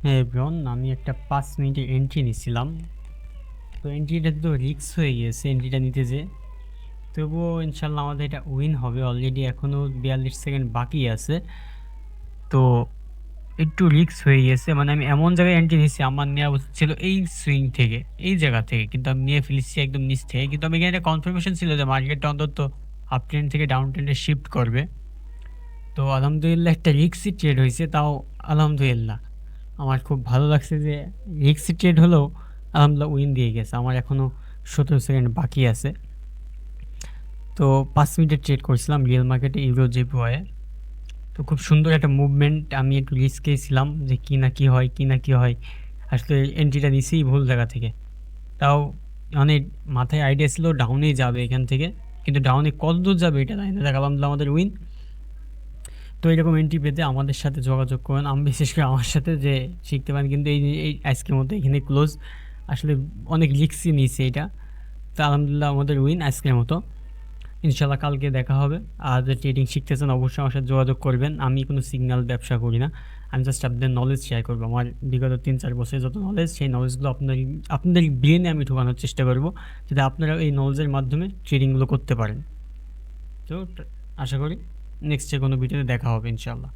হ্যাঁ ব্রন, আমি একটা 5 মিনিটের এন্ট্রি নিছিলাম। তো এন্ট্রিটা তো রিস্ক হয়ে গিয়েছে এন্ট্রিটা নিতে, যে তবুও ইনশাল্লাহ আমাদের এটা উইন হবে। অলরেডি এখনও 42 সেকেন্ড বাকি আছে। তো একটু রিস্ক হয়ে গেছে, মানে আমি এমন জায়গায় এন্ট্রি নিচ্ছি, আমার নেওয়া উচিত ছিল এই সুইং থেকে, এই জায়গা থেকে, কিন্তু আমি নিয়ে ফেলেছি একদম নিচ থেকে। কিন্তু আমি এখানে একটা কনফার্মেশন ছিল যে মার্কেটটা অন্তত আপ ট্রেন্ড থেকে ডাউন ট্রেন্ডে শিফট করবে। তো আলহামদুলিল্লাহ একটা রিক্সি ট্রেড হয়েছে, তাও আলহামদুলিল্লাহ আমার খুব ভালো লাগছে যে রিক্সি ট্রেড হলেও আলহামদুলিল্লাহ উইন দিয়ে গেছে। আমার এখনও 17 সেকেন্ড বাকি আছে। তো 5 মিনিটের ট্রেড করছিলাম রিয়েল মার্কেটে ইউরো জেপিওয়াই। তো খুব সুন্দর একটা মুভমেন্ট, আমি একটু রিস্কেই ছিলাম যে কী না কী হয়, কী না কী হয়। আসলে এন্ট্রিটা নিছি ভুল জায়গা থেকে। তাও মানে মাথায় আইডিয়া ছিল ডাউনেই যাবে এখান থেকে, কিন্তু ডাউনে কত দূর যাবে এটা জানি না। দেখ আলহামদুলিল্লাহ আমাদের উইন। তো এরকম এন্ট্রি পেতে আমাদের সাথে যোগাযোগ করেন, আমি বিশেষ করে আমার সাথে, যে শিখতে পারেন। কিন্তু এই আজকের মতো এখানে ক্লোজ। আসলে অনেক রিস্কই নিয়েছে এটা। তো আলহামদুলিল্লাহ আমাদের উইন আজকের মতো। ইনশাল্লাহ কালকে দেখা হবে। আর যে ট্রেডিং শিখতেছেন অবশ্যই আমার সাথে যোগাযোগ করবেন। আমি কোনো সিগন্যাল ব্যবসা করি না, আমি জাস্ট আপনাদের নলেজ শেয়ার করবো। আমার বিগত 3-4 বছরের যত নলেজ, সেই নলেজগুলো আপনাদের ব্রেনে আমি ঢোকানোর চেষ্টা করব, যাতে আপনারা এই নলেজের মাধ্যমে ট্রেডিংগুলো করতে পারেন। তো আশা করি নেক্সট কোনো ভিডিওতে দেখা হবে ইনশাল্লাহ।